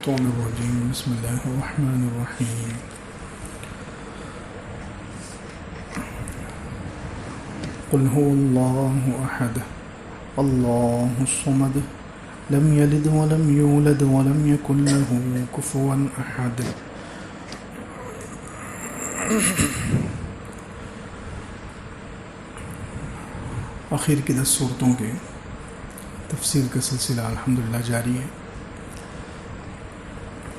بسم اللہ الرحمن الرحیم قل هو اللہ احد اللہ الصمد لم یلد ولم یولد ولم یکن له کفوا احد۔ آخر کی 10 صورتوں کے تفسیر کا سلسلہ الحمدللہ جاری ہے۔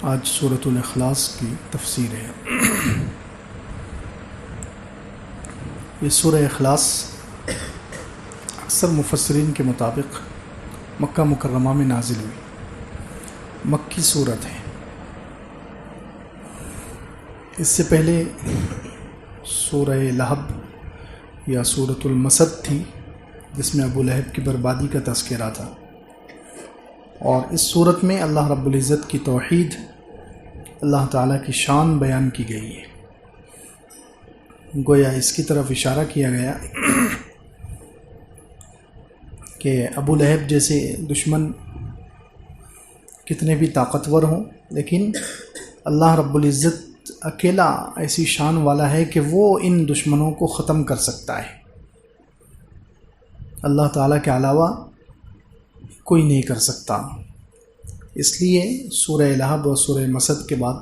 آج سورۃ الاخلاص کی تفسیر ہے۔ یہ سورہ اخلاص اکثر مفسرین کے مطابق مکہ مکرمہ میں نازل ہوئی، مکی سورت ہے۔ اس سے پہلے سورہ لہب یا سورۃ المسد تھی، جس میں ابو لہب کی بربادی کا تذکرہ تھا، اور اس صورت میں اللہ رب العزت کی توحید، اللہ تعالیٰ کی شان بیان کی گئی ہے۔ گویا اس کی طرف اشارہ کیا گیا کہ ابو لہب جیسے دشمن کتنے بھی طاقتور ہوں، لیکن اللہ رب العزت اکیلا ایسی شان والا ہے کہ وہ ان دشمنوں کو ختم کر سکتا ہے۔ اللہ تعالیٰ کے علاوہ کوئی نہیں کر سکتا۔ اس لیے سورہ لہب اور سورہ مسد کے بعد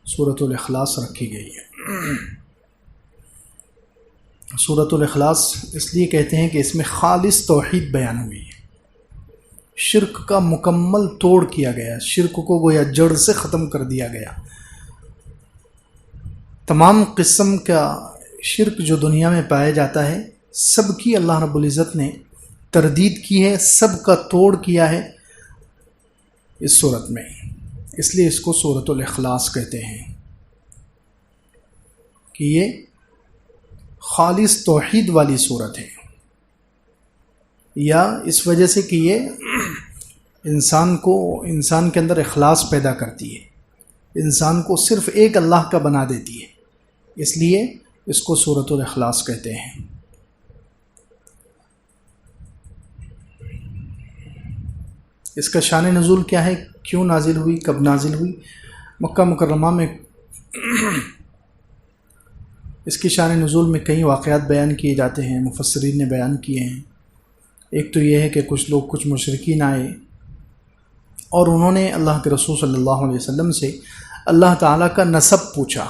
سورۃ الاخلاص رکھی گئی ہے۔ سورۃ الاخلاص اس لیے کہتے ہیں کہ اس میں خالص توحید بیان ہوئی ہے، شرک کا مکمل توڑ کیا گیا، شرک کو گویا جڑ سے ختم کر دیا گیا۔ تمام قسم کا شرک جو دنیا میں پایا جاتا ہے، سب کی اللہ رب العزت نے تردید کی ہے، سب کا توڑ کیا ہے اس صورت میں۔ اس لیے اس کو سورۃ الاخلاص کہتے ہیں کہ یہ خالص توحید والی صورت ہے، یا اس وجہ سے کہ یہ انسان کے اندر اخلاص پیدا کرتی ہے، انسان کو صرف ایک اللہ کا بنا دیتی ہے، اس لیے اس کو سورۃ الاخلاص کہتے ہیں۔ اس کا شان نزول کیا ہے، کیوں نازل ہوئی، کب نازل ہوئی؟ مکہ مکرمہ میں اس کی شان نزول میں کئی واقعات بیان کیے جاتے ہیں، مفسرین نے بیان کیے ہیں۔ ایک تو یہ ہے کہ کچھ مشرکین آئے اور انہوں نے اللہ کے رسول صلی اللہ علیہ وسلم سے اللہ تعالیٰ کا نسب پوچھا،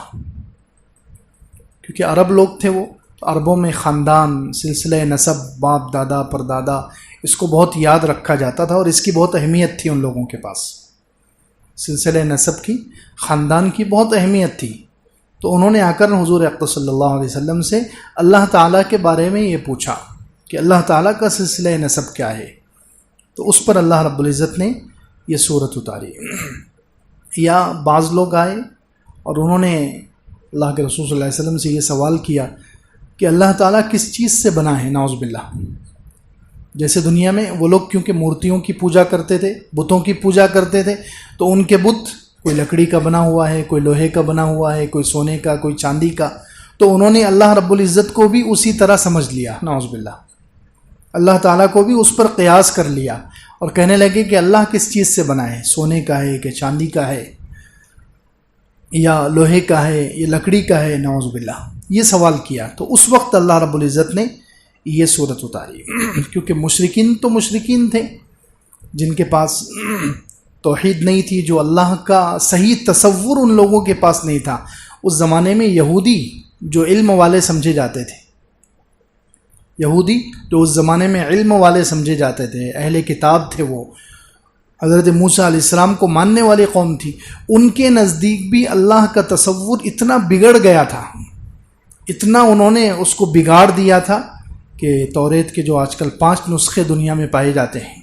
کیونکہ عرب لوگ تھے وہ، عربوں میں خاندان، سلسلہ نسب، باپ دادا پردادا، اس کو بہت یاد رکھا جاتا تھا اور اس کی بہت اہمیت تھی ان لوگوں کے پاس۔ سلسلہ نسب کی، خاندان کی بہت اہمیت تھی، تو انہوں نے آ کر حضور اقدس صلی اللہ علیہ وسلم سے اللہ تعالیٰ کے بارے میں یہ پوچھا کہ اللہ تعالیٰ کا سلسلہ نسب کیا ہے، تو اس پر اللہ رب العزت نے یہ صورت اتاری۔ یا بعض لوگ آئے اور انہوں نے اللہ کے رسول صلی اللہ علیہ وسلم سے یہ سوال کیا کہ اللہ تعالیٰ کس چیز سے بنا ہے، نعوذ باللہ۔ جیسے دنیا میں وہ لوگ کیونکہ مورتیوں کی پوجا کرتے تھے، بتوں کی پوجا کرتے تھے، تو ان کے بت کوئی لکڑی کا بنا ہوا ہے، کوئی لوہے کا بنا ہوا ہے، کوئی سونے کا، کوئی چاندی کا، تو انہوں نے اللہ رب العزت کو بھی اسی طرح سمجھ لیا، نعوذ باللہ۔ اللہ تعالیٰ کو بھی اس پر قیاس کر لیا اور کہنے لگے کہ اللہ کس چیز سے بنا ہے، سونے کا ہے کہ چاندی کا ہے، یا لوہے کا ہے یا لکڑی کا ہے، نعوذ باللہ۔ یہ سوال کیا تو اس وقت اللہ رب العزت نے یہ صورت اتاری، کیونکہ مشرکین تو مشرکین تھے جن کے پاس توحید نہیں تھی، جو اللہ کا صحیح تصور ان لوگوں کے پاس نہیں تھا۔ اس زمانے میں یہودی جو علم والے سمجھے جاتے تھے، یہودی جو اس زمانے میں علم والے سمجھے جاتے تھے، اہل کتاب تھے، وہ حضرت موسیٰ علیہ السلام کو ماننے والی قوم تھی، ان کے نزدیک بھی اللہ کا تصور اتنا بگڑ گیا تھا، اتنا انہوں نے اس کو بگاڑ دیا تھا کہ توریت کے جو آج کل 5 نسخے دنیا میں پائے جاتے ہیں،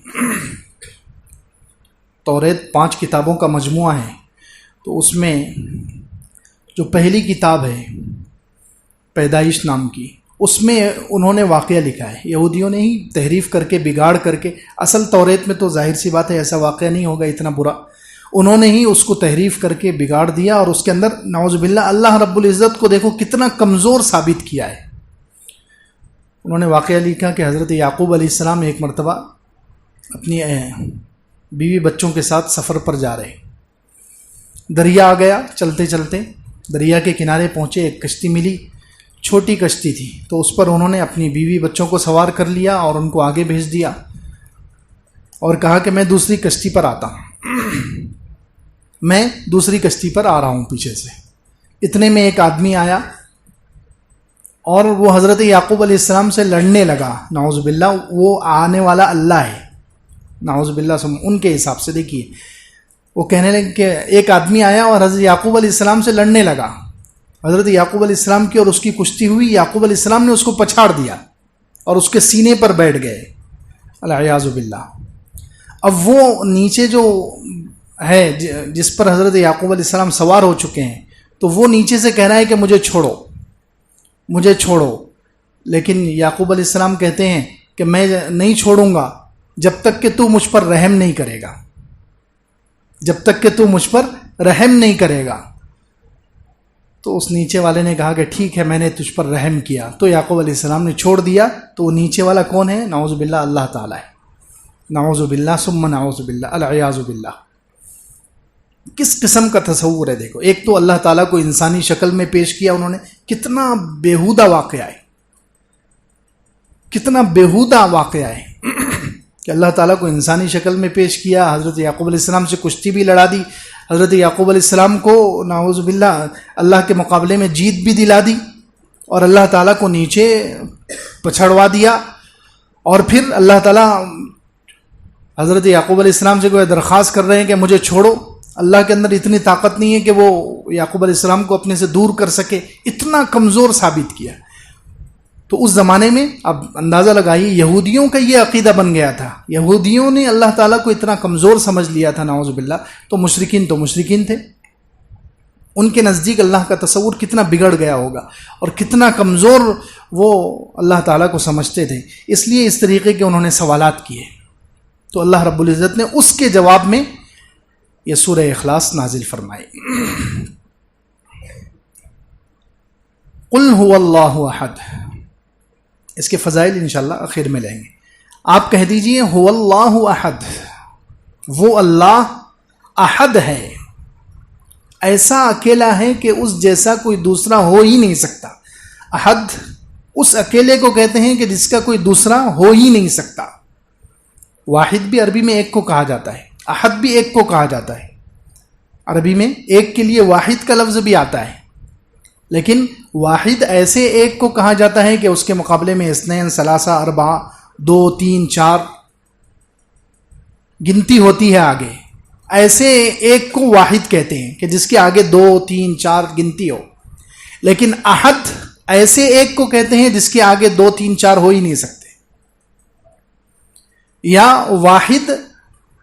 توریت 5 کتابوں کا مجموعہ ہے، تو اس میں جو پہلی کتاب ہے پیدائش نام کی، اس میں انہوں نے واقعہ لکھا ہے، یہودیوں نے ہی تحریف کر کے بگاڑ کر کے، اصل توریت میں تو ظاہر سی بات ہے ایسا واقعہ نہیں ہوگا اتنا برا، انہوں نے ہی اس کو تحریف کر کے بگاڑ دیا، اور اس کے اندر نعوذ باللہ اللہ رب العزت کو دیکھو کتنا کمزور ثابت کیا ہے۔ انہوں نے واقعہ لکھا کہ حضرت یعقوب علیہ السلام ایک مرتبہ اپنی بیوی بچوں کے ساتھ سفر پر جا رہے، دریا آ گیا، چلتے چلتے دریا کے کنارے پہنچے، ایک کشتی ملی، چھوٹی کشتی تھی، تو اس پر انہوں نے اپنی بیوی بچوں کو سوار کر لیا اور ان کو آگے بھیج دیا اور کہا کہ میں دوسری کشتی پر آتا ہوں، میں دوسری کشتی پر آ رہا ہوں پیچھے سے۔ اتنے میں ایک آدمی آیا اور وہ حضرت یعقوب علیہ السلام سے لڑنے لگا، نعوذ باللہ، وہ آنے والا اللہ ہے، نعوذ باللہ، ان کے حساب سے دیکھیے، وہ کہنے لگے کہ ایک آدمی آیا اور حضرت یعقوب علیہ السلام سے لڑنے لگا، حضرت یعقوب علیہ السلام کی اور اس کی کشتی ہوئی، یعقوب علیہ السلام نے اس کو پچھاڑ دیا اور اس کے سینے پر بیٹھ گئے، العیاذ باللہ۔ اب وہ نیچے جو ہے جس پر حضرت یعقوب علیہ السلام سوار ہو چکے ہیں، تو وہ نیچے سے کہہ رہا ہے کہ مجھے چھوڑو، مجھے چھوڑو، لیکن یعقوب علیہ السلام کہتے ہیں کہ میں نہیں چھوڑوں گا جب تک کہ تو مجھ پر رحم نہیں کرے گا، جب تک کہ تو مجھ پر رحم نہیں کرے گا۔ تو اس نیچے والے نے کہا کہ ٹھیک ہے، میں نے تجھ پر رحم کیا، تو یعقوب علیہ السلام نے چھوڑ دیا۔ تو وہ نیچے والا کون ہے؟ نعوذ باللہ اللہ تعالیٰ ہے، نعوذ باللہ ثم نعوذ باللہ، العیاذ باللہ۔ کس قسم کا تصور ہے دیکھو، ایک تو اللہ تعالیٰ کو انسانی شکل میں پیش کیا انہوں نے، کتنا بیہودہ واقعہ ہے، کتنا بیہودہ واقعہ ہے کہ اللہ تعالیٰ کو انسانی شکل میں پیش کیا، حضرت یعقوب علیہ السلام سے کشتی بھی لڑا دی، حضرت یعقوب علیہ السلام کو نعوذ باللہ اللہ کے مقابلے میں جیت بھی دلا دی، اور اللہ تعالیٰ کو نیچے پچھڑوا دیا، اور پھر اللہ تعالیٰ حضرت یعقوب علیہ السلام سے کوئی درخواست کر رہے ہیں کہ مجھے چھوڑو۔ اللہ کے اندر اتنی طاقت نہیں ہے کہ وہ یعقوب علیہ السلام کو اپنے سے دور کر سکے، اتنا کمزور ثابت کیا۔ تو اس زمانے میں اب اندازہ لگائیے، یہودیوں کا یہ عقیدہ بن گیا تھا، یہودیوں نے اللہ تعالیٰ کو اتنا کمزور سمجھ لیا تھا، نعوذ باللہ۔ تو مشرکین تھے، ان کے نزدیک اللہ کا تصور کتنا بگڑ گیا ہوگا اور کتنا کمزور وہ اللہ تعالیٰ کو سمجھتے تھے، اس لیے اس طریقے کے انہوں نے سوالات کیے۔ تو اللہ رب العزت نے اس کے جواب میں یہ سورہ اخلاص نازل فرمائی، قل هو اللہ احد۔ اس کے فضائل انشاءاللہ آخر میں لیں گے۔ آپ کہہ دیجئے هو اللہ احد، وہ اللہ احد ہے، ایسا اکیلا ہے کہ اس جیسا کوئی دوسرا ہو ہی نہیں سکتا۔ احد اس اکیلے کو کہتے ہیں کہ جس کا کوئی دوسرا ہو ہی نہیں سکتا۔ واحد بھی عربی میں ایک کو کہا جاتا ہے، احد بھی ایک کو کہا جاتا ہے، عربی میں ایک کے لیے واحد کا لفظ بھی آتا ہے، لیکن واحد ایسے ایک کو کہا جاتا ہے کہ اس کے مقابلے میں اثنین، ثلاثہ، اربعہ، 2، 3، 4 گنتی ہوتی ہے آگے، ایسے ایک کو واحد کہتے ہیں کہ جس کے آگے 2، 3، 4 گنتی ہو۔ لیکن احد ایسے ایک کو کہتے ہیں جس کے آگے 2، 3، 4 ہو ہی نہیں سکتے۔ یا واحد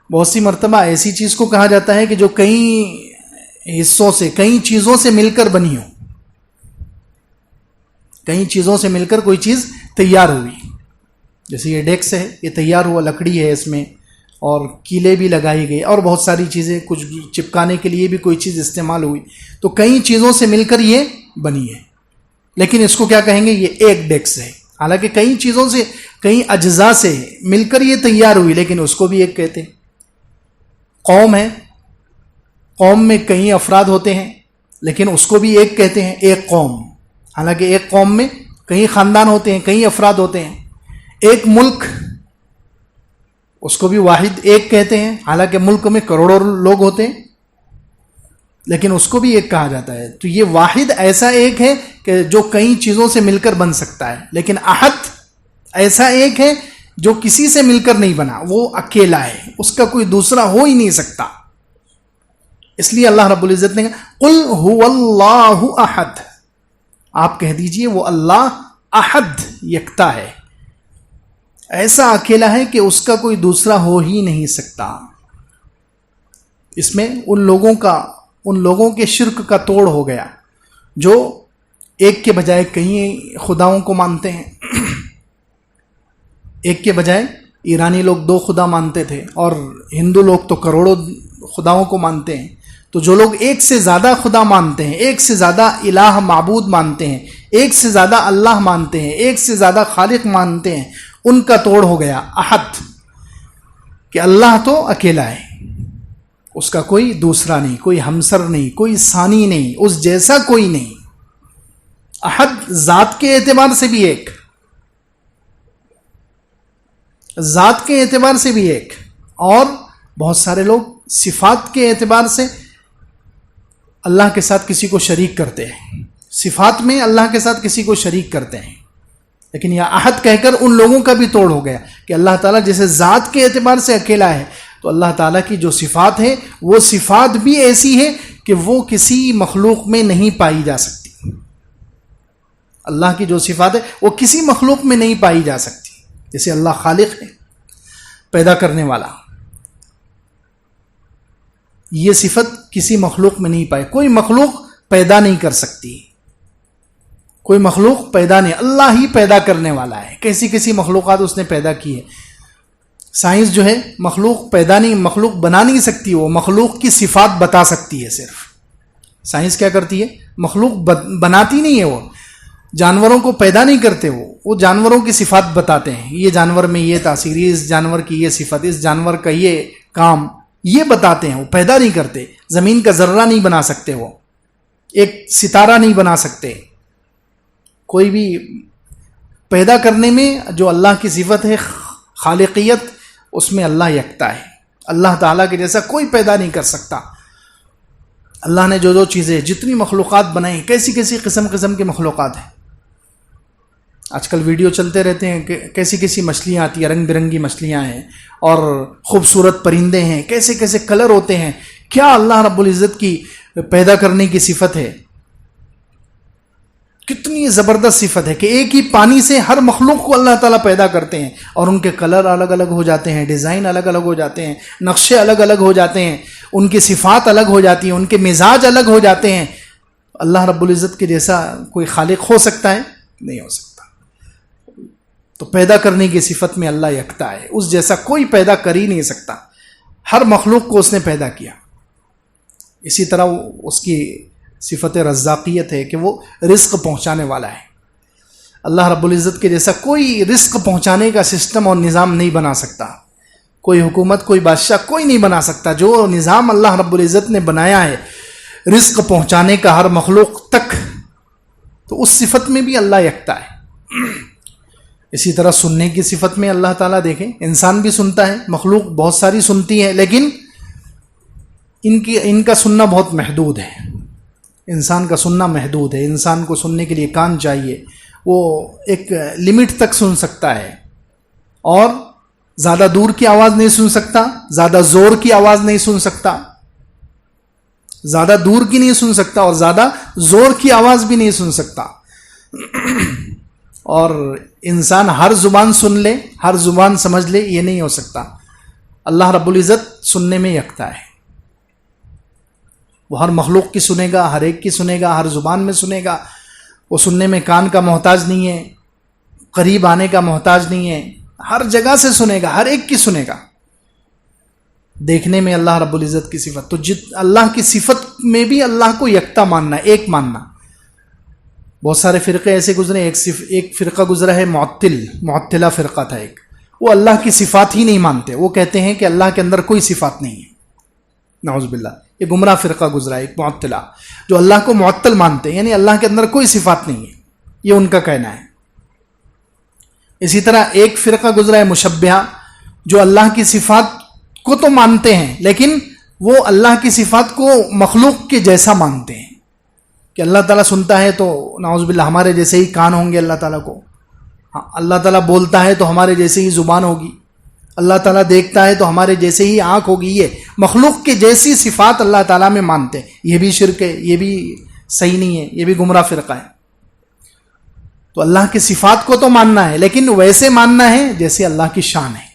بہت سی مرتبہ ایسی چیز کو کہا جاتا ہے کہ جو کئی حصوں سے، کئی چیزوں سے مل کر بنی ہو، کئی چیزوں سے مل کر کوئی چیز تیار ہوئی، جیسے یہ ڈیکس ہے، یہ تیار ہوا، لکڑی ہے اس میں، اور کیلیں بھی لگائی گئی اور بہت ساری چیزیں، کچھ چپکانے کے لیے بھی کوئی چیز استعمال ہوئی، تو کئی چیزوں سے مل کر یہ بنی ہے، لیکن اس کو کیا کہیں گے؟ یہ ایک ڈیکس ہے، حالانکہ کئی چیزوں سے، کئی اجزاء سے مل کر یہ تیار ہوئی، لیکن اس کو بھی ایک کہتے ہیں۔ قوم ہے، قوم میں کئی افراد ہوتے ہیں، لیکن اس کو بھی ایک کہتے ہیں، ایک قوم، حالانکہ ایک قوم میں کئی خاندان ہوتے ہیں، کئی افراد ہوتے ہیں۔ ایک ملک، اس کو بھی واحد ایک کہتے ہیں، حالانکہ ملک میں کروڑوں لوگ ہوتے ہیں، لیکن اس کو بھی ایک کہا جاتا ہے۔ تو یہ واحد ایسا ایک ہے کہ جو کئی چیزوں سے مل کر بن سکتا ہے، لیکن احد ایسا ایک ہے جو کسی سے مل کر نہیں بنا، وہ اکیلا ہے، اس کا کوئی دوسرا ہو ہی نہیں سکتا۔ اس لیے اللہ رب العزت نے کہا قل هو اللہ احد، آپ کہہ دیجئے وہ اللہ احد، یکتا ہے، ایسا اکیلا ہے کہ اس کا کوئی دوسرا ہو ہی نہیں سکتا۔ اس میں ان لوگوں کے شرک کا توڑ ہو گیا جو ایک کے بجائے کئی خداؤں کو مانتے ہیں۔ ایک کے بجائے ایرانی لوگ 2 خدا مانتے تھے، اور ہندو لوگ تو کروڑوں خداؤں کو مانتے ہیں۔ تو جو لوگ ایک سے زیادہ خدا مانتے ہیں، ایک سے زیادہ الہ معبود مانتے ہیں، ایک سے زیادہ اللہ مانتے ہیں، ایک سے زیادہ خالق مانتے ہیں، ان کا توڑ ہو گیا احد، کہ اللہ تو اکیلا ہے، اس کا کوئی دوسرا نہیں، کوئی ہمسر نہیں، کوئی ثانی نہیں، اس جیسا کوئی نہیں. احد ذات کے اعتبار سے بھی ایک، ذات کے اعتبار سے بھی ایک، اور بہت سارے لوگ صفات کے اعتبار سے اللہ کے ساتھ کسی کو شریک کرتے ہیں، صفات میں اللہ کے ساتھ کسی کو شریک کرتے ہیں. لیکن یہ احد کہہ کر ان لوگوں کا بھی توڑ ہو گیا کہ اللہ تعالیٰ جیسے ذات کے اعتبار سے اکیلا ہے، تو اللہ تعالیٰ کی جو صفات ہے وہ صفات بھی ایسی ہے کہ وہ کسی مخلوق میں نہیں پائی جا سکتی. اللہ کی جو صفات ہے وہ کسی مخلوق میں نہیں پائی جا سکتی. جیسے اللہ خالق ہے، پیدا کرنے والا، یہ صفت کسی مخلوق میں نہیں پائی. کوئی مخلوق پیدا نہیں کر سکتی، کوئی مخلوق پیدا نہیں، اللہ ہی پیدا کرنے والا ہے. کیسی مخلوقات اس نے پیدا کی ہے. سائنس جو ہے مخلوق پیدا نہیں، مخلوق بنا نہیں سکتی، وہ مخلوق کی صفات بتا سکتی ہے. صرف سائنس کیا کرتی ہے؟ مخلوق بناتی نہیں ہے، وہ جانوروں کو پیدا نہیں کرتے، وہ جانوروں کی صفات بتاتے ہیں. یہ جانور میں یہ تاثیر، اس جانور کی یہ صفت، اس جانور کا یہ کام، یہ بتاتے ہیں. وہ پیدا نہیں کرتے. زمین کا ذرہ نہیں بنا سکتے، وہ ایک ستارہ نہیں بنا سکتے. کوئی بھی پیدا کرنے میں جو اللہ کی صفت ہے خالقیت، اس میں اللہ یکتا ہے. اللہ تعالیٰ کے جیسا کوئی پیدا نہیں کر سکتا. اللہ نے جو چیزیں، جتنی مخلوقات بنائی، کیسی قسم کی مخلوقات ہیں. آج کل ویڈیو چلتے رہتے ہیں کہ کیسی مچھلیاں آتی ہیں، رنگ برنگی مچھلیاں ہیں، اور خوبصورت پرندے ہیں، کیسے کلر ہوتے ہیں. کیا اللہ رب العزت کی پیدا کرنے کی صفت ہے. کتنی زبردست صفت ہے کہ ایک ہی پانی سے ہر مخلوق کو اللہ تعالیٰ پیدا کرتے ہیں، اور ان کے کلر الگ الگ ہو جاتے ہیں، ڈیزائن الگ الگ ہو جاتے ہیں، نقشے الگ الگ ہو جاتے ہیں، ان کی صفات الگ ہو جاتی ہیں، ان کے مزاج الگ ہو جاتے ہیں. اللہ رب العزت کے جیسا کوئی خالق ہو سکتا ہے؟ نہیں ہو سکتا. تو پیدا کرنے کی صفت میں اللہ یکتا ہے، اس جیسا کوئی پیدا کر ہی نہیں سکتا. ہر مخلوق کو اس نے پیدا کیا. اسی طرح اس کی صفت رزاقیت ہے کہ وہ رزق پہنچانے والا ہے. اللہ رب العزت کے جیسا کوئی رزق پہنچانے کا سسٹم اور نظام نہیں بنا سکتا. کوئی حکومت، کوئی بادشاہ، کوئی نہیں بنا سکتا. جو نظام اللہ رب العزت نے بنایا ہے رزق پہنچانے کا ہر مخلوق تک، تو اس صفت میں بھی اللہ یکتا ہے. اسی طرح سننے کی صفت میں اللہ تعالیٰ دیکھیں، انسان بھی سنتا ہے، مخلوق بہت ساری سنتی ہے، لیکن ان کا سننا بہت محدود ہے. انسان کا سننا محدود ہے. انسان کو سننے کے لیے کان چاہیے. وہ ایک لمٹ تک سن سکتا ہے، اور زیادہ دور کی آواز نہیں سن سکتا، زیادہ زور کی آواز نہیں سن سکتا، زیادہ دور کی نہیں سن سکتا، اور زیادہ زور کی آواز بھی نہیں سن سکتا. اور انسان ہر زبان سن لے، ہر زبان سمجھ لے، یہ نہیں ہو سکتا. اللہ رب العزت سننے میں یکتا ہے. وہ ہر مخلوق کی سنے گا، ہر ایک کی سنے گا، ہر زبان میں سنے گا. وہ سننے میں کان کا محتاج نہیں ہے، قریب آنے کا محتاج نہیں ہے، ہر جگہ سے سنے گا، ہر ایک کی سنے گا. دیکھنے میں اللہ رب العزت کی صفت، تو اللہ کی صفت میں بھی اللہ کو یکتا ماننا، ایک ماننا. بہت سارے فرقے ایسے گزرے. ایک فرقہ گزرا ہے معطلہ فرقہ تھا ایک. وہ اللہ کی صفات ہی نہیں مانتے. وہ کہتے ہیں کہ اللہ کے اندر کوئی صفات نہیں ہے. نعوذ باللہ. یہ گمراہ فرقہ گزرا ہے ایک معطلہ، جو اللہ کو معطل مانتے ہیں، یعنی اللہ کے اندر کوئی صفات نہیں ہے، یہ ان کا کہنا ہے. اسی طرح ایک فرقہ گزرا ہے مشبہہ، جو اللہ کی صفات کو تو مانتے ہیں، لیکن وہ اللہ کی صفات کو مخلوق کے جیسا مانتے ہیں. کہ اللہ تعالیٰ سنتا ہے تو نعوذ باللہ ہمارے جیسے ہی کان ہوں گے اللہ تعالیٰ کو. اللہ تعالیٰ بولتا ہے تو ہمارے جیسے ہی زبان ہوگی. اللہ تعالیٰ دیکھتا ہے تو ہمارے جیسے ہی آنکھ ہوگی. یہ مخلوق کے جیسی صفات اللہ تعالیٰ میں مانتے ہیں. یہ بھی شرک ہے، یہ بھی صحیح نہیں ہے، یہ بھی گمراہ فرقہ ہے. تو اللہ کی صفات کو تو ماننا ہے، لیکن ویسے ماننا ہے جیسے اللہ کی شان ہے.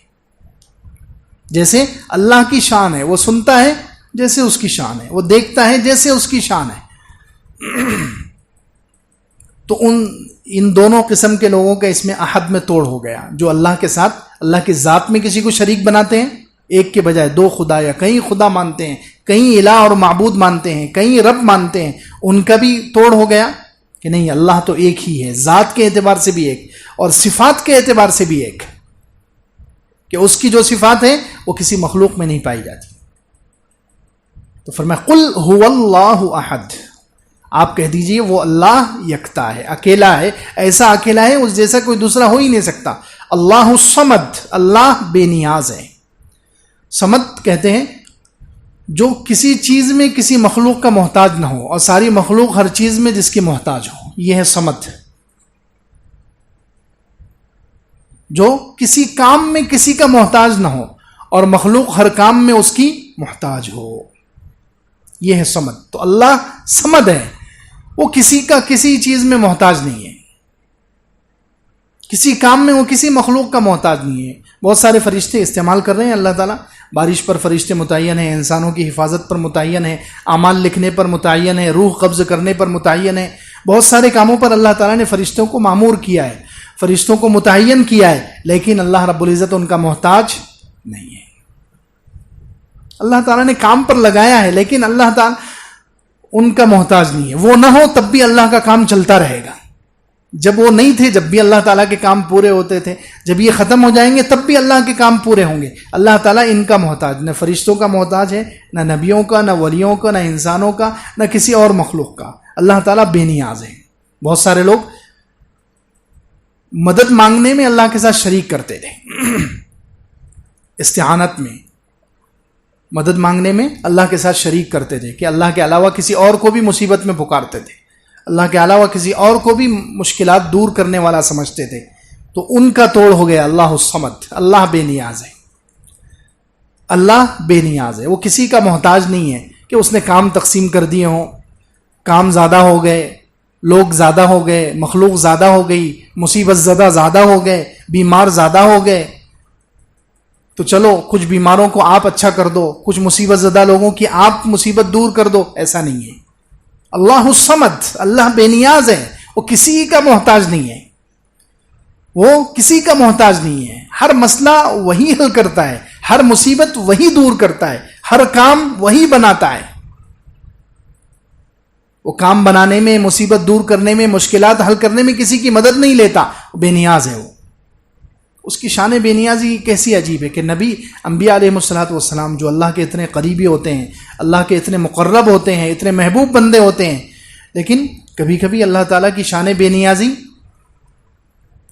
جیسے اللہ کی شان ہے، وہ سنتا ہے جیسے اس کی شان ہے، وہ دیکھتا ہے جیسے اس کی شان ہے. تو ان دونوں قسم کے لوگوں کا اس میں احد میں توڑ ہو گیا. جو اللہ کے ساتھ، اللہ کی ذات میں کسی کو شریک بناتے ہیں، ایک کے بجائے دو خدا یا کئی خدا مانتے ہیں، کئی الہ اور معبود مانتے ہیں، کئی رب مانتے ہیں، ان کا بھی توڑ ہو گیا کہ نہیں، اللہ تو ایک ہی ہے، ذات کے اعتبار سے بھی ایک اور صفات کے اعتبار سے بھی ایک، کہ اس کی جو صفات ہیں وہ کسی مخلوق میں نہیں پائی جاتی. تو فرمایا قل هو اللہ احد، آپ کہہ دیجئے وہ اللہ یکتا ہے، اکیلا ہے، ایسا اکیلا ہے اس جیسا کوئی دوسرا ہو ہی نہیں سکتا۔ اللہ الصمد، اللہ بے نیاز ہے۔ صمد کہتے ہیں جو کسی چیز میں کسی مخلوق کا محتاج نہ ہو، اور ساری مخلوق ہر چیز میں جس کی محتاج ہو، یہ ہے صمد۔ جو کسی کام میں کسی کا محتاج نہ ہو اور مخلوق ہر کام میں اس کی محتاج ہو، یہ ہے صمد۔ تو اللہ صمد ہے، وہ کسی کا کسی چیز میں محتاج نہیں ہے، کسی کام میں وہ کسی مخلوق کا محتاج نہیں ہے۔ بہت سارے فرشتے استعمال کر رہے ہیں اللہ تعالیٰ، بارش پر فرشتے متعین ہیں، انسانوں کی حفاظت پر متعین ہیں، اعمال لکھنے پر متعین ہے، روح قبض کرنے پر متعین ہے، بہت سارے کاموں پر اللہ تعالیٰ نے فرشتوں کو مامور کیا ہے، فرشتوں کو متعین کیا ہے، لیکن اللہ رب العزت ان کا محتاج نہیں ہے۔ اللہ تعالیٰ نے کام پر لگایا ہے، لیکن اللہ تعالیٰ ان کا محتاج نہیں ہے۔ وہ نہ ہو تب بھی اللہ کا کام چلتا رہے گا، جب وہ نہیں تھے جب بھی اللہ تعالیٰ کے کام پورے ہوتے تھے، جب یہ ختم ہو جائیں گے تب بھی اللہ کے کام پورے ہوں گے۔ اللہ تعالیٰ ان کا محتاج، نہ فرشتوں کا محتاج ہے، نہ نبیوں کا، نہ ولیوں کا، نہ انسانوں کا، نہ کسی اور مخلوق کا۔ اللہ تعالیٰ بے نیاز ہے۔ بہت سارے لوگ مدد مانگنے میں اللہ کے ساتھ شریک کرتے تھے، استعانت میں، مدد مانگنے میں اللہ کے ساتھ شریک کرتے تھے کہ اللہ کے علاوہ کسی اور کو بھی مصیبت میں پکارتے تھے، اللہ کے علاوہ کسی اور کو بھی مشکلات دور کرنے والا سمجھتے تھے۔ تو ان کا توڑ ہو گیا اللہ الصمد، اللہ بے نیاز ہے۔ اللہ بے نیاز ہے، وہ کسی کا محتاج نہیں ہے کہ اس نے کام تقسیم کر دیے ہوں، کام زیادہ ہو گئے، لوگ زیادہ ہو گئے، مخلوق زیادہ ہو گئی، مصیبت زدہ زیادہ ہو گئے، بیمار زیادہ ہو گئے، تو چلو کچھ بیماروں کو آپ اچھا کر دو، کچھ مصیبت زدہ لوگوں کی آپ مصیبت دور کر دو، ایسا نہیں ہے۔ اللہ الصمد، اللہ بے نیاز ہے، وہ کسی کا محتاج نہیں ہے، وہ کسی کا محتاج نہیں ہے۔ ہر مسئلہ وہی حل کرتا ہے، ہر مصیبت وہی دور کرتا ہے، ہر کام وہی بناتا ہے۔ وہ کام بنانے میں، مصیبت دور کرنے میں، مشکلات حل کرنے میں کسی کی مدد نہیں لیتا، بے نیاز ہے وہ۔ اس کی شان بے نیازی کیسی عجیب ہے کہ نبی، انبیاء علیہ الصلوۃ والسلام جو اللہ کے اتنے قریبی ہوتے ہیں، اللہ کے اتنے مقرب ہوتے ہیں، اتنے محبوب بندے ہوتے ہیں، لیکن کبھی کبھی اللہ تعالیٰ کی شان بے نیازی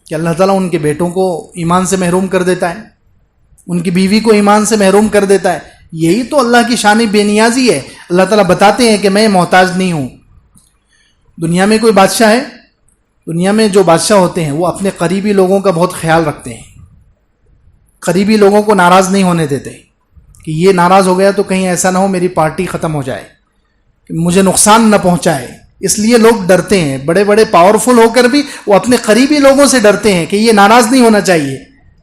کہ اللہ تعالیٰ ان کے بیٹوں کو ایمان سے محروم کر دیتا ہے، ان کی بیوی کو ایمان سے محروم کر دیتا ہے۔ یہی تو اللہ کی شان بے نیازی ہے۔ اللہ تعالیٰ بتاتے ہیں کہ میں محتاج نہیں ہوں۔ دنیا میں کوئی بادشاہ ہے، دنیا میں جو بادشاہ ہوتے ہیں وہ اپنے قریبی لوگوں کا بہت خیال رکھتے ہیں، قریبی لوگوں کو ناراض نہیں ہونے دیتے کہ یہ ناراض ہو گیا تو کہیں ایسا نہ ہو میری پارٹی ختم ہو جائے، کہ مجھے نقصان نہ پہنچائے۔ اس لیے لوگ ڈرتے ہیں، بڑے بڑے پاورفل ہو کر بھی وہ اپنے قریبی لوگوں سے ڈرتے ہیں کہ یہ ناراض نہیں ہونا چاہیے،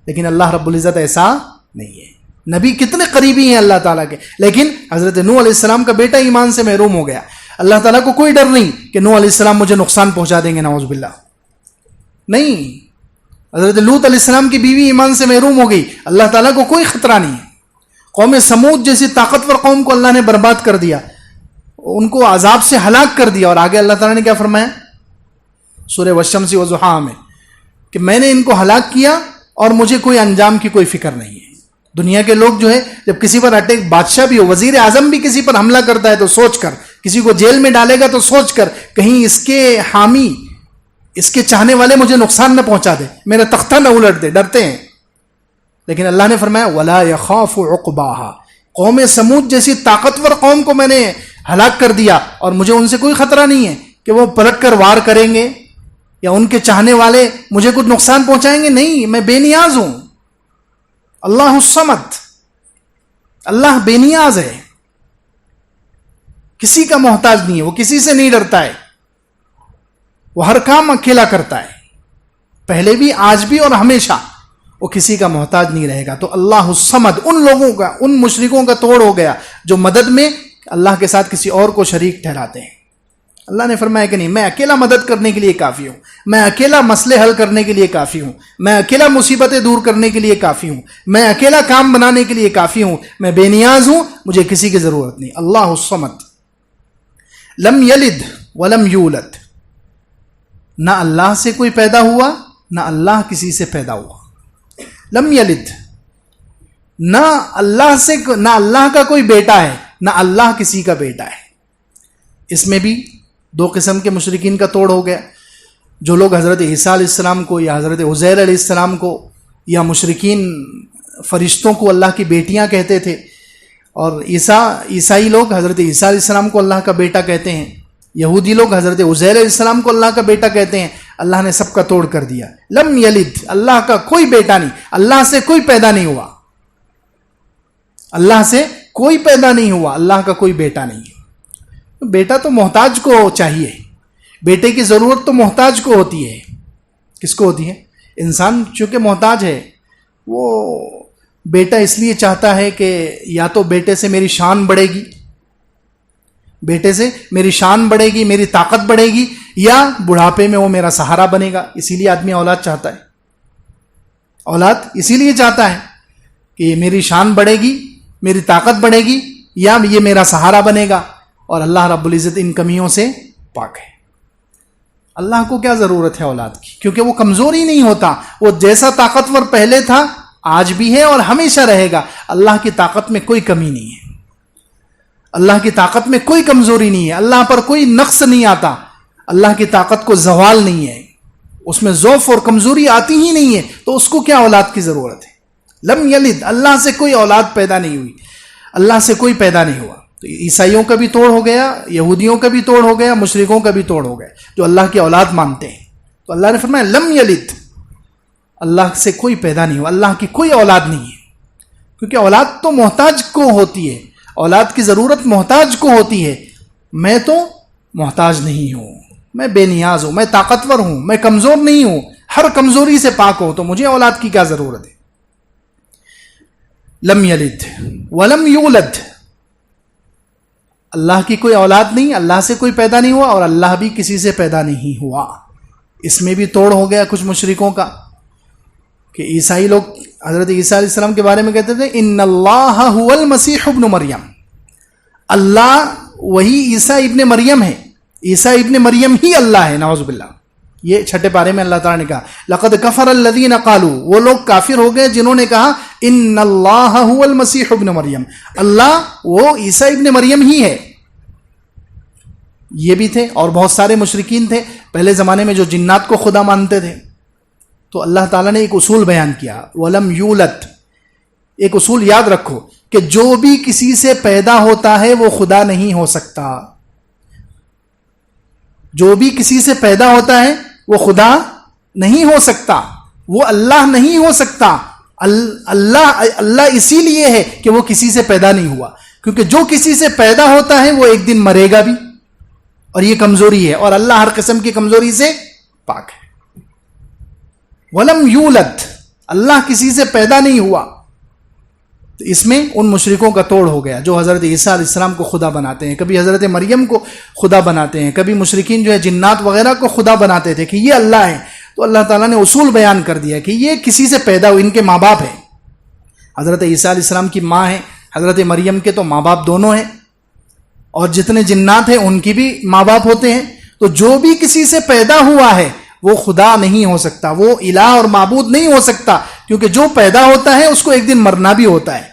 لیکن اللہ رب العزت ایسا نہیں ہے۔ نبی کتنے قریبی ہیں اللہ تعالیٰ کے، لیکن حضرت نوح علیہ السلام کا بیٹا ایمان سے محروم ہو گیا، اللہ تعالیٰ کو کوئی ڈر نہیں کہ نوح علیہ السلام مجھے نقصان پہنچا دیں گے، نعوذ باللہ، نہیں۔ حضرت لوط علیہ السلام کی بیوی ایمان سے محروم ہو گئی، اللہ تعالیٰ کو کوئی خطرہ نہیں ہے۔ قوم سمود جیسی طاقتور قوم کو اللہ نے برباد کر دیا، ان کو عذاب سے ہلاک کر دیا، اور آگے اللہ تعالیٰ نے کیا فرمایا سورہ والشمس والضحیٰ میں کہ میں نے ان کو ہلاک کیا اور مجھے کوئی انجام کی کوئی فکر نہیں ہے۔ دنیا کے لوگ جو ہے جب کسی پر اٹیک، بادشاہ بھی ہو، وزیر اعظم بھی کسی پر حملہ کرتا ہے تو سوچ کر، کسی کو جیل میں ڈالے گا تو سوچ کر کہیں اس کے حامی، اس کے چاہنے والے مجھے نقصان نہ پہنچا دے، میرا تختہ نہ الٹ دے، ڈرتے ہیں۔ لیکن اللہ نے فرمایا وَلَا يَخَافُ عُقْبَاهَا، قوم سمود جیسی طاقتور قوم کو میں نے ہلاک کر دیا اور مجھے ان سے کوئی خطرہ نہیں ہے کہ وہ پلٹ کر وار کریں گے یا ان کے چاہنے والے مجھے کچھ نقصان پہنچائیں گے، نہیں، میں بے نیاز ہوں۔ اللہ الصمد، اللہ بے نیاز ہے، کسی کا محتاج نہیں ہے، وہ کسی سے نہیں ڈرتا ہے، وہ ہر کام اکیلا کرتا ہے، پہلے بھی، آج بھی اور ہمیشہ، وہ کسی کا محتاج نہیں رہے گا۔ تو اللہ الصمد، ان لوگوں کا، ان مشرکوں کا توڑ ہو گیا جو مدد میں اللہ کے ساتھ کسی اور کو شریک ٹھہراتے ہیں۔ اللہ نے فرمایا کہ نہیں، میں اکیلا مدد کرنے کے لیے کافی ہوں، میں اکیلا مسئلے حل کرنے کے لیے کافی ہوں، میں اکیلا مصیبتیں دور کرنے کے لیے کافی ہوں، میں اکیلا کام بنانے کے لیے کافی ہوں، میں بے نیاز ہوں، مجھے کسی کی ضرورت نہیں۔ اللہ الصمد، لم یلد ولم یولد، نہ اللہ سے کوئی پیدا ہوا، نہ اللہ کسی سے پیدا ہوا۔ لم یلد، نہ اللہ کا کوئی بیٹا ہے نہ اللہ کسی کا بیٹا ہے۔ اس میں بھی دو قسم کے مشرکین کا توڑ ہو گیا۔ جو لوگ حضرت عیسیٰ علیہ السلام کو یا حضرت عزیر علیہ السلام کو یا مشرکین فرشتوں کو اللہ کی بیٹیاں کہتے تھے، اور عیسائی لوگ حضرت عیسیٰ علیہ السلام کو اللہ کا بیٹا کہتے ہیں، یہودی لوگ حضرت عزیر علیہ السلام کو اللہ کا بیٹا کہتے ہیں، اللہ نے سب کا توڑ کر دیا۔ لم یلد، اللہ کا کوئی بیٹا نہیں، اللہ سے کوئی پیدا نہیں ہوا، اللہ سے کوئی پیدا نہیں ہوا، اللہ کا کوئی بیٹا نہیں ہے۔ بیٹا تو محتاج کو چاہیے، بیٹے کی ضرورت تو محتاج کو ہوتی ہے۔ کس کو ہوتی ہے؟ انسان چونکہ محتاج ہے، وہ بیٹا اس لیے چاہتا ہے کہ یا تو بیٹے سے میری شان بڑھے گی، بیٹے سے میری شان بڑھے گی، میری طاقت بڑھے گی، یا بڑھاپے میں وہ میرا سہارا بنے گا۔ اسی لیے آدمی اولاد چاہتا ہے، اولاد اسی لیے چاہتا ہے کہ میری شان بڑھے گی، میری طاقت بڑھے گی، یا یہ میرا سہارا بنے گا۔ اور اللہ رب العزت ان کمیوں سے پاک ہے۔ اللہ کو کیا ضرورت ہے اولاد کی؟ کیونکہ وہ کمزور ہی نہیں ہوتا، وہ جیسا طاقتور پہلے تھا آج بھی ہے اور ہمیشہ رہے گا۔ اللہ کی طاقت میں کوئی کمی نہیں ہے، اللہ کی طاقت میں کوئی کمزوری نہیں ہے، اللہ پر کوئی نقص نہیں آتا، اللہ کی طاقت کو زوال نہیں ہے، اس میں ضعف اور کمزوری آتی ہی نہیں ہے، تو اس کو کیا اولاد کی ضرورت ہے؟ لم یلد، اللہ سے کوئی اولاد پیدا نہیں ہوئی، اللہ سے کوئی پیدا نہیں ہوا۔ تو عیسائیوں کا بھی توڑ ہو گیا، یہودیوں کا بھی توڑ ہو گیا، مشرکوں کا بھی توڑ ہو گیا جو اللہ کی اولاد مانتے ہیں۔ تو اللہ نے فرمایا لم یلد، اللہ سے کوئی پیدا نہیں ہوا، اللہ کی کوئی اولاد نہیں ہے، کیونکہ اولاد تو محتاج کو ہوتی ہے، اولاد کی ضرورت محتاج کو ہوتی ہے۔ میں تو محتاج نہیں ہوں، میں بے نیاز ہوں، میں طاقتور ہوں، میں کمزور نہیں ہوں، ہر کمزوری سے پاک ہوں، تو مجھے اولاد کی کیا ضرورت ہے؟ لم یلد ولم یولد، اللہ کی کوئی اولاد نہیں، اللہ سے کوئی پیدا نہیں ہوا، اور اللہ بھی کسی سے پیدا نہیں ہوا۔ اس میں بھی توڑ ہو گیا کچھ مشرکوں کا کہ عیسائی لوگ حضرت عیسیٰ علیہ السلام کے بارے میں کہتے تھے ان اللہ هو المسیح ابن مریم، اللہ وہی عیسیٰ ابن مریم ہے، عیسیٰ ابن مریم ہی اللہ ہے، نعوذ باللہ۔ یہ چھٹے پارے میں اللہ تعالیٰ نے کہا لقد کفر الذین قالوا، وہ لوگ کافر ہو گئے جنہوں نے کہا ان اللہ هو المسیح ابن مریم، اللہ وہ عیسیٰ ابن مریم ہی ہے۔ یہ بھی تھے اور بہت سارے مشرکین تھے پہلے زمانے میں جو جنات کو خدا مانتے تھے۔ تو اللہ تعالیٰ نے ایک اصول بیان کیا وَلَمْ یولد، ایک اصول یاد رکھو کہ جو بھی کسی سے پیدا ہوتا ہے وہ خدا نہیں ہو سکتا، جو بھی کسی سے پیدا ہوتا ہے وہ خدا نہیں ہو سکتا، وہ اللہ نہیں ہو سکتا۔ اللہ اسی لیے ہے کہ وہ کسی سے پیدا نہیں ہوا، کیونکہ جو کسی سے پیدا ہوتا ہے وہ ایک دن مرے گا بھی، اور یہ کمزوری ہے، اور اللہ ہر قسم کی کمزوری سے پاک ہے۔ وَلَمْ یولد، اللہ کسی سے پیدا نہیں ہوا۔ تو اس میں ان مشرکوں کا توڑ ہو گیا جو حضرت عیسیٰ علیہ السلام کو خدا بناتے ہیں، کبھی حضرت مریم کو خدا بناتے ہیں، کبھی مشرکین جو ہے جنات وغیرہ کو خدا بناتے تھے کہ یہ اللہ ہے۔ تو اللہ تعالیٰ نے اصول بیان کر دیا کہ یہ کسی سے پیدا ہوئے، ان کے ماں باپ ہیں۔ حضرت عیسیٰ علیہ السلام کی ماں ہے، حضرت مریم کے تو ماں باپ دونوں ہیں، اور جتنے جنات ہیں ان کی بھی ماں باپ ہوتے ہیں۔ تو جو بھی کسی سے پیدا ہوا ہے وہ خدا نہیں ہو سکتا، وہ الہ اور معبود نہیں ہو سکتا، کیونکہ جو پیدا ہوتا ہے اس کو ایک دن مرنا بھی ہوتا ہے،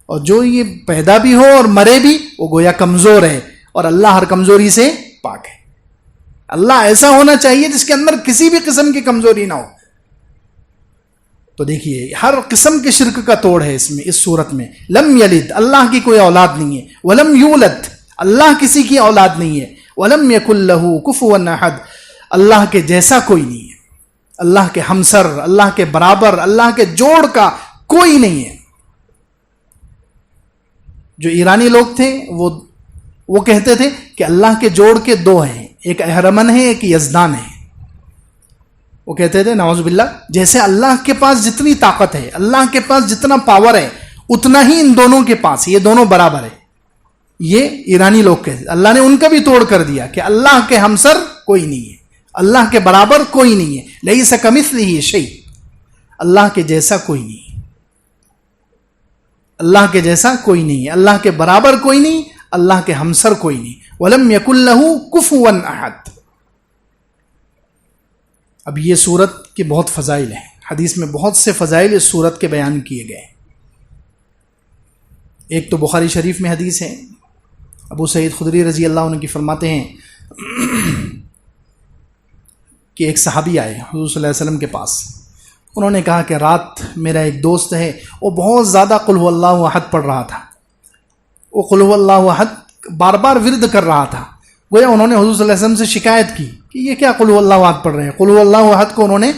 اور جو یہ پیدا بھی ہو اور مرے بھی وہ گویا کمزور ہے، اور اللہ ہر کمزوری سے پاک ہے۔ اللہ ایسا ہونا چاہیے جس کے اندر کسی بھی قسم کی کمزوری نہ ہو۔ تو دیکھیے ہر قسم کے شرک کا توڑ ہے اس میں، اس صورت میں۔ لم یلد، اللہ کی کوئی اولاد نہیں ہے۔ ولم یولد، اللہ کسی کی اولاد نہیں ہے۔ ولم یکن لہ کفوا احد، اللہ کے جیسا کوئی نہیں ہے، اللہ کے ہمسر، اللہ کے برابر، اللہ کے جوڑ کا کوئی نہیں ہے۔ جو ایرانی لوگ تھے وہ کہتے تھے کہ اللہ کے جوڑ کے دو ہیں، ایک اہرمن ہے، ایک یزدان ہے۔ وہ کہتے تھے نعوذ باللہ جیسے اللہ کے پاس جتنی طاقت ہے، اللہ کے پاس جتنا پاور ہے، اتنا ہی ان دونوں کے پاس، یہ دونوں برابر ہے۔ یہ ایرانی لوگ کہتے، اللہ نے ان کا بھی توڑ کر دیا کہ اللہ کے ہمسر کوئی نہیں ہے، اللہ کے برابر کوئی نہیں ہے۔ لیس کمثلہ شیء، اللہ کے جیسا کوئی نہیں، اللہ کے جیسا کوئی نہیں، اللہ کے برابر کوئی نہیں، اللہ کے ہمسر کوئی نہیں۔ ولم یکن لہ کفوا احد۔ اب یہ سورت کے بہت فضائل ہیں، حدیث میں بہت سے فضائل اس سورت کے بیان کیے گئے۔ ایک تو بخاری شریف میں حدیث ہے ابو سعید خدری رضی اللہ عنہ کی فرماتے ہیں کہ ایک صحابی آئے حضور صلی اللہ علیہ وسلم کے پاس. انہوں نے کہا کہ رات میرا ایک دوست ہے وہ بہت زیادہ قل هو اللہ احد پڑھ رہا تھا. وہ قل هو اللہ احد بار بار ورد کر رہا تھا. گویا انہوں نے حضور صلی اللہ علیہ وسلم سے شکایت کی کہ یہ کیا قل هو اللہ احد پڑھ رہے ہیں. قل هو اللہ احد کو انہوں نے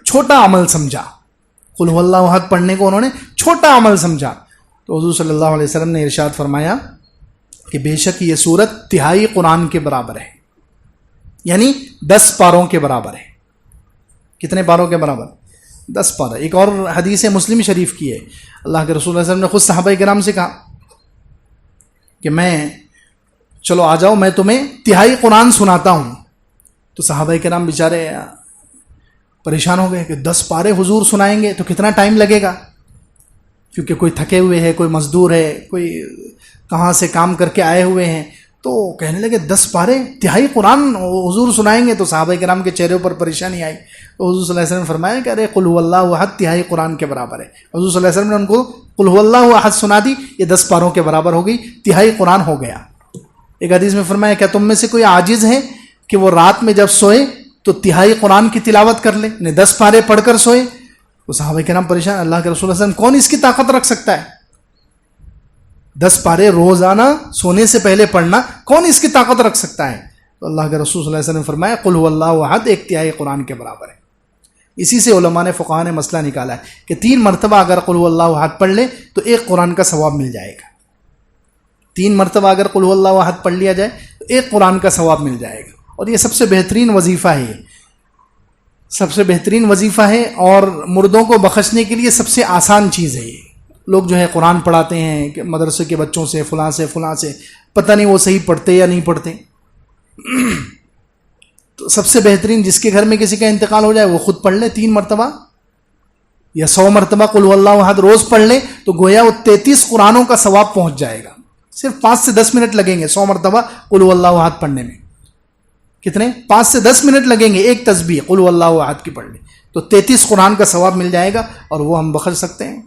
چھوٹا عمل سمجھا. قل هو اللہ احد پڑھنے کو انہوں نے چھوٹا عمل سمجھا. تو حضور صلی اللہ علیہ وسلم نے ارشاد فرمایا کہ بے شک یہ سورت تہائی قرآن کے برابر ہے، یعنی 10 پاروں کے برابر ہے. کتنے پاروں کے برابر؟ 10 پارہ. ایک اور حدیث مسلم شریف کی ہے، اللہ کے رسول صلی اللہ علیہ وسلم نے خود صحابہ کرام سے کہا کہ چلو آ جاؤ میں تمہیں تہائی قرآن سناتا ہوں. تو صحابہ کرام بیچارے پریشان ہو گئے کہ 10 پارے حضور سنائیں گے تو کتنا ٹائم لگے گا، کیونکہ کوئی تھکے ہوئے ہے، کوئی مزدور ہے، کوئی کہاں سے کام کر کے آئے ہوئے ہیں. تو کہنے لگے 10 پارے تہائی قرآن حضور سنائیں گے. تو صحابہ کرام کے چہرے پر پریشانی آئی. تو حضور صلی اللہ علیہ وسلم نے فرمایا کہ ارے قل هو اللہ احد تہائی قرآن کے برابر ہے. حضور صلی اللہ علیہ وسلم نے ان کو قل هو اللہ احد سنا دی. یہ 10 پاروں کے برابر ہو گئی، تہائی قرآن ہو گیا. ایک حدیث میں فرمایا کیا تم میں سے کوئی عاجز ہے کہ وہ رات میں جب سوئے تو تہائی قرآن کی تلاوت کر لے، یعنی 10 پارے پڑھ کر سوئے. وہ صحابہ کرام پریشان، اللہ کے رسول صلی اللہ علیہ وسلم کون اس کی طاقت رکھ سکتا ہے؟ 10 پارے روزانہ سونے سے پہلے پڑھنا کون اس کی طاقت رکھ سکتا ہے؟ تو اللہ کے رسول صلی اللہ علیہ وسلم نے فرمایا قل هو اللہ احد 1 تہائی قرآن کے برابر ہے. اسی سے علماء نے فقہاء نے مسئلہ نکالا ہے کہ 3 مرتبہ اگر قل هو اللہ احد پڑھ لے تو 1 قرآن کا ثواب مل جائے گا. 3 مرتبہ اگر قل هو اللہ احد پڑھ لیا جائے تو 1 قرآن کا ثواب مل جائے گا. اور یہ سب سے بہترین وظیفہ ہے، سب سے بہترین وظیفہ ہے، اور مردوں کو بخشنے کے لیے سب سے آسان چیز ہے. یہ لوگ جو ہے قرآن پڑھاتے ہیں کہ مدرسے کے بچوں سے فلاں سے پتہ نہیں وہ صحیح پڑھتے یا نہیں پڑھتے. تو سب سے بہترین جس کے گھر میں کسی کا انتقال ہو جائے وہ خود پڑھ لے 3 مرتبہ یا 100 مرتبہ قل هو اللہ احد روز پڑھ لے تو گویا وہ 33 قرآنوں کا ثواب پہنچ جائے گا. صرف 5 سے 10 منٹ لگیں گے 100 مرتبہ قل هو اللہ احد پڑھنے میں. کتنے؟ 5 سے 10 منٹ لگیں گے ایک تسبیح قل هو اللہ احد کی پڑھنے، تو 33 قرآن کا ثواب مل جائے گا اور وہ ہم بخش سکتے ہیں.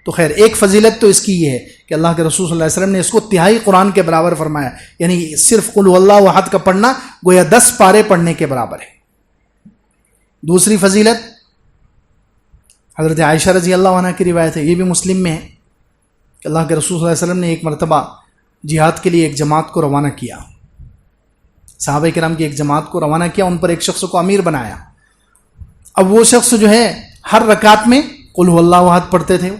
تو خیر ایک فضیلت تو اس کی یہ ہے کہ اللہ کے رسول صلی اللہ علیہ وسلم نے اس کو تہائی قرآن کے برابر فرمایا، یعنی صرف قل هو اللہ احد کا پڑھنا گویا 10 پارے پڑھنے کے برابر ہے. دوسری فضیلت حضرت عائشہ رضی اللہ عنہ کی روایت ہے، یہ بھی مسلم میں ہے کہ اللہ کے رسول صلی اللہ علیہ وسلم نے ایک مرتبہ جہاد کے لیے ایک جماعت کو روانہ کیا. صحابہ کرام کی ایک جماعت کو روانہ کیا، ان پر ایک شخص کو امیر بنایا. اب وہ شخص جو ہے ہر رکعت میں قل هو اللہ احد پڑھتے تھے،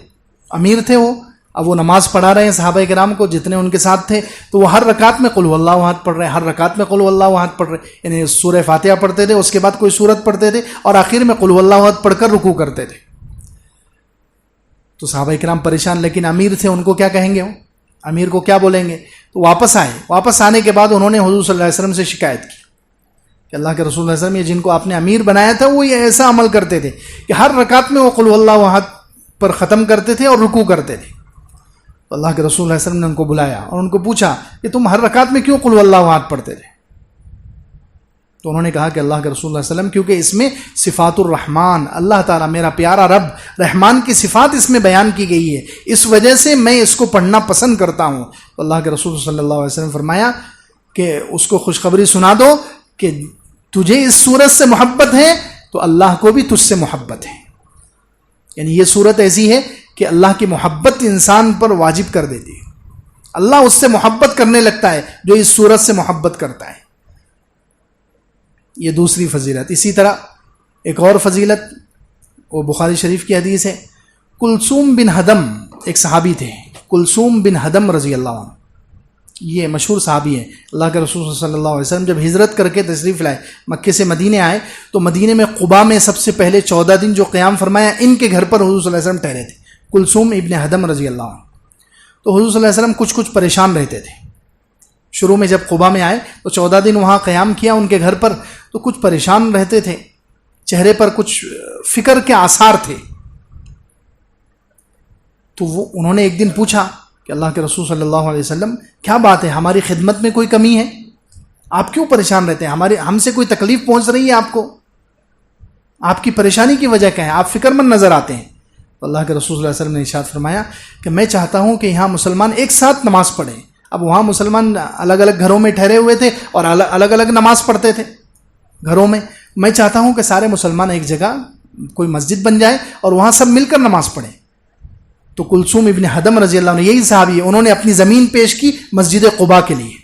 امیر تھے وہ. اب وہ نماز پڑھا رہے ہیں صحابہ کرام کو جتنے ان کے ساتھ تھے، تو وہ ہر رکعت میں قل هو اللہ احد پڑھ رہے ہیں، ہر رکعت میں قل هو اللہ احد پڑھ رہے ہیں. یعنی سورہ فاتحہ پڑھتے تھے، اس کے بعد کوئی سورت پڑھتے تھے اور آخر میں قل هو اللہ احد پڑھ کر رکوع کرتے تھے. تو صحابہ کرام پریشان، لیکن امیر تھے، ان کو کیا کہیں گے، وہ امیر کو کیا بولیں گے؟ تو واپس آئے. واپس آنے کے بعد انہوں نے حضور صلی اللہ علیہ وسلم سے شکایت کی کہ اللہ کے رسول صلی اللہ علیہ وسلم یہ جن کو آپ نے امیر بنایا تھا وہ یہ ایسا عمل کرتے تھے کہ ہر رکعت میں وہ قل هو اللہ احد پر ختم کرتے تھے اور رکوع کرتے تھے. تو اللہ کے رسول صلی اللہ علیہ وسلم نے ان کو بلایا اور ان کو پوچھا کہ تم ہر رکعت میں کیوں قل هو اللہ احد پڑھتے تھے؟ تو انہوں نے کہا کہ اللہ کے رسول صلی اللہ علیہ وسلم کیونکہ اس میں صفات الرحمن، اللہ تعالیٰ میرا پیارا رب رحمان کی صفات اس میں بیان کی گئی ہے، اس وجہ سے میں اس کو پڑھنا پسند کرتا ہوں. تو اللہ کے رسول صلی اللہ علیہ وسلم فرمایا کہ اس کو خوشخبری سنا دو کہ تجھے اس صورت سے محبت ہے تو اللہ کو بھی تجھ سے محبت ہے. یعنی یہ صورت ایسی ہے کہ اللہ کی محبت انسان پر واجب کر دیتی ہے، اللہ اس سے محبت کرنے لگتا ہے جو اس صورت سے محبت کرتا ہے. یہ دوسری فضیلت. اسی طرح ایک اور فضیلت وہ بخاری شریف کی حدیث ہے. کلثوم بن حدم ایک صحابی تھے، کلثوم بن حدم رضی اللہ عنہ، یہ مشہور صحابی ہیں. اللہ کے رسول صلی اللہ علیہ وسلم جب ہجرت کر کے تشریف لائے، مکے سے مدینے آئے، تو مدینے میں قباء میں سب سے پہلے 14 دن جو قیام فرمایا ان کے گھر پر حضور صلی اللہ علیہ وسلم ٹھہرے تھے، کلثوم ابن حدم رضی اللہ عنہ. تو حضور صلی اللہ علیہ وسلم کچھ پریشان رہتے تھے. شروع میں جب قباء میں آئے تو 14 دن وہاں قیام کیا ان کے گھر پر، تو کچھ پریشان رہتے تھے، چہرے پر کچھ فکر کے آثار تھے. تو انہوں نے ایک دن پوچھا کہ اللہ کے رسول صلی اللہ علیہ وسلم کیا بات ہے، ہماری خدمت میں کوئی کمی ہے؟ آپ کیوں پریشان رہتے ہیں؟ ہم سے کوئی تکلیف پہنچ رہی ہے آپ کو؟ آپ کی پریشانی کی وجہ کیا ہے؟ آپ فکر مند نظر آتے ہیں. تو اللہ کے رسول صلی اللہ علیہ وسلم نے ارشاد فرمایا کہ میں چاہتا ہوں کہ یہاں مسلمان ایک ساتھ نماز پڑھیں. اب وہاں مسلمان الگ الگ گھروں میں ٹھہرے ہوئے تھے اور الگ الگ نماز پڑھتے تھے گھروں میں. میں چاہتا ہوں کہ سارے مسلمان ایک جگہ کوئی مسجد بن جائے اور وہاں سب مل کر نماز پڑھیں. تو کلثوم ابن حدم رضی اللہ عنہ یہی صحابی ہے, انہوں نے اپنی زمین پیش کی مسجد قباء کے لیے.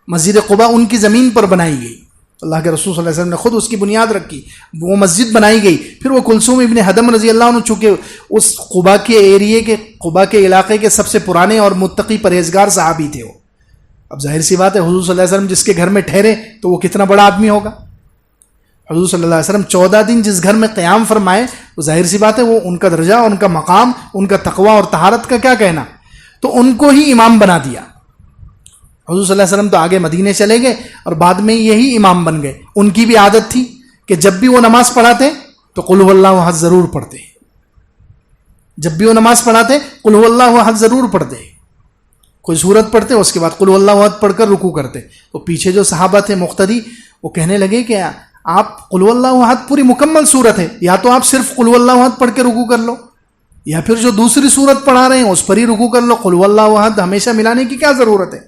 مسجد قباء ان کی زمین پر بنائی گئی. اللہ کے رسول صلی اللہ علیہ وسلم نے خود اس کی بنیاد رکھی, وہ مسجد بنائی گئی. پھر وہ کلثوم ابن حدم رضی اللہ عنہ چونکہ اس قباء کے ایریے کے قباء کے علاقے کے سب سے پرانے اور متقی پرہیزگار صحابی تھے. وہ اب ظاہر سی بات ہے حضور صلی اللہ علیہ وسلم جس کے گھر میں ٹھہرے تو وہ کتنا بڑا آدمی ہوگا. حضور صلی اللہ علیہ وسلم 14 دن جس گھر میں قیام فرمائے تو ظاہر سی بات ہے وہ ان کا درجہ, ان کا مقام, ان کا تقوی اور طہارت کا کیا کہنا. تو ان کو ہی امام بنا دیا. حضور صلی اللہ علیہ وسلم تو آگے مدینے چلے گئے اور بعد میں یہی امام بن گئے. ان کی بھی عادت تھی کہ جب بھی وہ نماز پڑھاتے تو قل هو اللہ احد ضرور پڑھتے. جب بھی وہ نماز پڑھاتے قل هو اللہ احد ضرور پڑھتے. کوئی سورت پڑھتے اس کے بعد قل هو اللہ احد پڑھ کر رکوع کرتے. تو پیچھے جو صحابہ تھے مقتدی وہ کہنے لگے کہ آپ قل هو اللہ احد پوری مکمل سورت ہے, یا تو آپ صرف قل هو اللہ احد پڑھ کے رکوع کر لو, یا پھر جو دوسری سورت پڑھا رہے ہیں اس پر ہی رکوع کر لو. قل هو اللہ احد ہمیشہ ملانے کی کیا ضرورت ہے.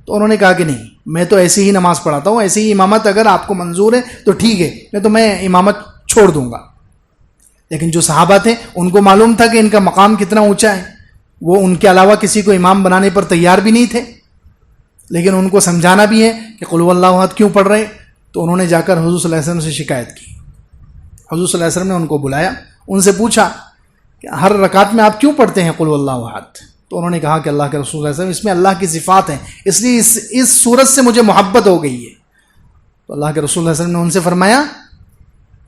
تو انہوں نے کہا کہ نہیں, میں تو ایسی ہی نماز پڑھاتا ہوں, ایسی ہی امامت اگر آپ کو منظور ہے تو ٹھیک ہے, نہیں تو میں امامت چھوڑ دوں گا. لیکن جو صحابہ تھے ان کو معلوم تھا کہ ان کا مقام کتنا اونچا ہے, وہ ان کے علاوہ کسی کو امام بنانے پر تیار بھی نہیں تھے, لیکن ان کو سمجھانا بھی ہے کہ قل هو اللہ احد کیوں پڑھ رہے. تو انہوں نے جا کر حضور صلی اللہ علیہ وسلم سے شکایت کی. حضور صلی اللہ علیہ وسلم نے ان کو بلایا, ان سے پوچھا کہ ہر رکعت میں آپ کیوں پڑھتے ہیں قل هو اللہ احد. تو انہوں نے کہا کہ اللہ کے رسول صلی اللہ علیہ وسلم اس میں اللہ کی صفات ہیں, اس لیے اس صورت سے مجھے محبت ہو گئی ہے. تو اللہ کے رسول صلی اللہ علیہ وسلم نے ان سے فرمایا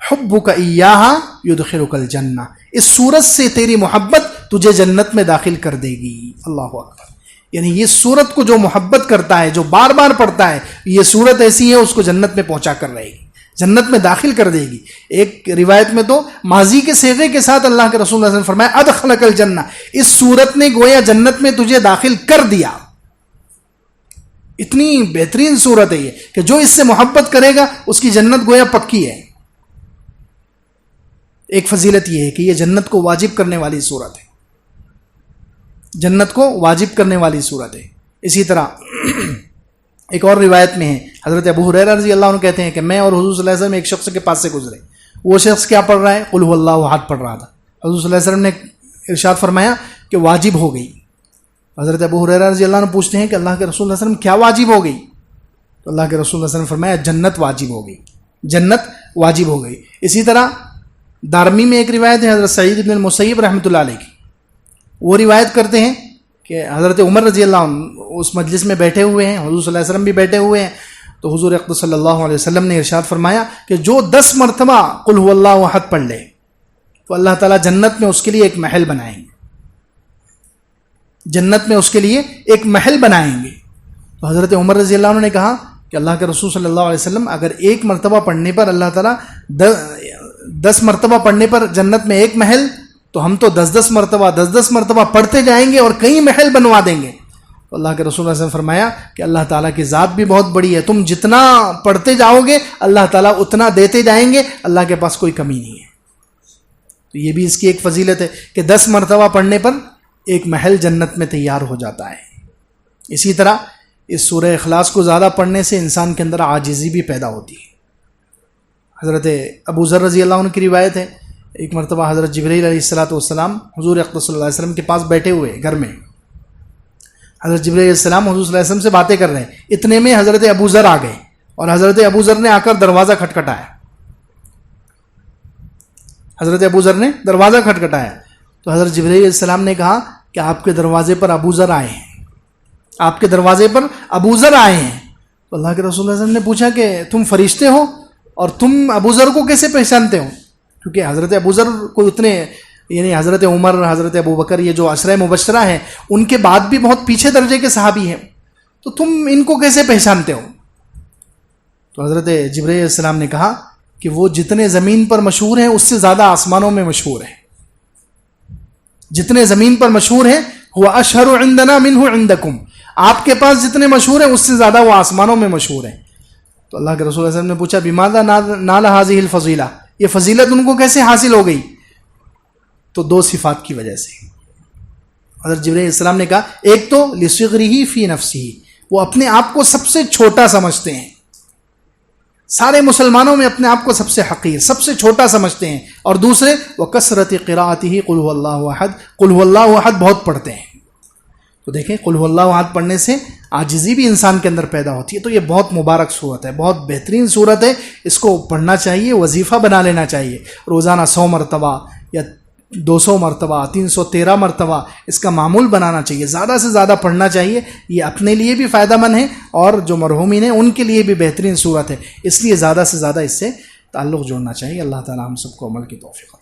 حبک ایہا یدخلک الجنہ, اس صورت سے تیری محبت تجھے جنت میں داخل کر دے گی. اللہ اکبر. یعنی یہ صورت کو جو محبت کرتا ہے, جو بار بار پڑھتا ہے, یہ صورت ایسی ہے اس کو جنت میں پہنچا کر رہے گی, جنت میں داخل کر دے گی. ایک روایت میں تو ماضی کے صیغے کے ساتھ اللہ کے رسول صلی اللہ علیہ وسلم فرمایا ادخلک الجنہ, اس صورت نے گویا جنت میں تجھے داخل کر دیا. اتنی بہترین صورت ہے یہ کہ جو اس سے محبت کرے گا اس کی جنت گویا پکی ہے. ایک فضیلت یہ ہے کہ یہ جنت کو واجب کرنے والی صورت ہے, جنت کو واجب کرنے والی صورت ہے. اسی طرح ایک اور روایت میں ہے, حضرت ابو ہریرہ رضی اللہ عنہ کہتے ہیں کہ میں اور حضور صلی اللہ علیہ وسلم ایک شخص کے پاس سے گزرے, وہ شخص کیا پڑھ رہا ہے, قل هو اللہ احد پڑھ رہا تھا. حضور صلی اللہ علیہ وسلم نے ارشاد فرمایا کہ واجب ہو گئی. حضرت ابو ہریرہ رضی اللہ عنہ پوچھتے ہیں کہ اللہ کے رسول صلی اللہ علیہ وسلم کیا واجب ہو گئی. تو اللہ کے رسول صلی اللہ علیہ وسلم نے فرمایا جنت واجب ہو گئی, جنت واجب ہو گئی. اسی طرح دارمی میں ایک روایت ہے حضرت سعید بن المسیب رحمۃ اللہ علیہ کی, وہ روایت کرتے ہیں کہ حضرت عمر رضی اللہ عنہ اس مجلس میں بیٹھے ہوئے ہیں, حضور صلی اللہ علیہ وسلم بھی بیٹھے ہوئے ہیں. تو حضور اقدس صلی اللہ علیہ وسلم نے ارشاد فرمایا کہ جو 10 مرتبہ قل هو اللہ احد پڑھ لے تو اللہ تعالیٰ جنت میں اس کے لیے ایک محل بنائیں گے, جنت میں اس کے لیے ایک محل بنائیں گے. تو حضرت عمر رضی اللہ عنہ نے کہا کہ اللہ کے رسول صلی اللہ علیہ وسلم اگر ایک مرتبہ پڑھنے پر اللہ تعالیٰ 10 مرتبہ پڑھنے پر جنت میں ایک محل, تو ہم تو 10 مرتبہ پڑھتے جائیں گے اور کئی محل بنوا دیں گے. تو اللہ کے رسول صلی اللہ علیہ وسلم فرمایا کہ اللہ تعالیٰ کی ذات بھی بہت بڑی ہے, تم جتنا پڑھتے جاؤ گے اللہ تعالیٰ اتنا دیتے جائیں گے, اللہ کے پاس کوئی کمی نہیں ہے. تو یہ بھی اس کی ایک فضیلت ہے کہ 10 مرتبہ پڑھنے پر ایک محل جنت میں تیار ہو جاتا ہے. اسی طرح اس سورہ اخلاص کو زیادہ پڑھنے سے انسان کے اندر عاجزی بھی پیدا ہوتی ہے. حضرت ابو ذر رضی اللہ عنہ کی روایت ہے, ایک مرتبہ حضرت جبرائیل علیہ الصلوۃ والسلام حضور اقدس صلی اللہ علیہ وسلم کے پاس بیٹھے ہوئے گھر میں. حضرت جبرائیل علیہ السلام حضور صلی اللہ علیہ وسلم سے باتیں کر رہے ہیں, اتنے میں حضرت ابو ذر آ گئے اور حضرت ابو ذر نے آ کر دروازہ کھٹکھٹایا. حضرت ابو ذر نے دروازہ کھٹکھٹایا تو حضرت جبرائیل علیہ السلام نے کہا کہ آپ کے دروازے پر ابو ذر آئے ہیں, آپ کے دروازے پر ابو ذر آئے ہیں. تو اللہ کے رسول صلی اللہ علیہ وسلم نے پوچھا کہ تم فرشتے ہو اور تم ابو ذر کو کیسے پہچانتے ہو, کیونکہ حضرت ابو ذر کو اتنے, یعنی حضرت عمر, حضرت ابو بکر, یہ جو عشرہ مبشرہ ہیں ان کے بعد بھی بہت پیچھے درجے کے صحابی ہیں, تو تم ان کو کیسے پہچانتے ہو. تو حضرت جبرائیل علیہ السلام نے کہا کہ وہ جتنے زمین پر مشہور ہیں اس سے زیادہ آسمانوں میں مشہور ہیں, جتنے زمین پر مشہور ہیں وہ اشہر عندنا منہ عندکم, آپ کے پاس جتنے مشہور ہیں اس سے زیادہ وہ آسمانوں میں مشہور ہیں. تو اللہ کے رسول صلی اللہ علیہ وسلم نے پوچھا بماذا نال هذه الفضیلہ, یہ فضیلت ان کو کیسے حاصل ہو گئی. تو دو صفات کی وجہ سے. حضرت جبرائیل علیہ السلام نے کہا ایک تو لصغرہ فی نفسہ، وہ اپنے آپ کو سب سے چھوٹا سمجھتے ہیں، سارے مسلمانوں میں اپنے آپ کو سب سے حقیر، سب سے چھوٹا سمجھتے ہیں. اور دوسرے وکثرت قراءتہ قل هو اللہ احد، قل هو اللہ احد بہت پڑھتے ہیں. تو دیکھیں قل هو اللہ احد پڑھنے سے عاجزی بھی انسان کے اندر پیدا ہوتی ہے. تو یہ بہت مبارک صورت ہے، بہت بہترین صورت ہے. اس کو پڑھنا چاہیے، وظیفہ بنا لینا چاہیے، روزانہ 100 مرتبہ یا 200 مرتبہ 313 مرتبہ اس کا معمول بنانا چاہیے. زیادہ سے زیادہ پڑھنا چاہیے. یہ اپنے لیے بھی فائدہ مند ہے اور جو مرحومین ہیں ان کے لیے بھی بہترین صورت ہے. اس لیے زیادہ سے زیادہ اس سے تعلق جوڑنا چاہیے. اللہ تعالی ہم سب کو عمل کی توفیق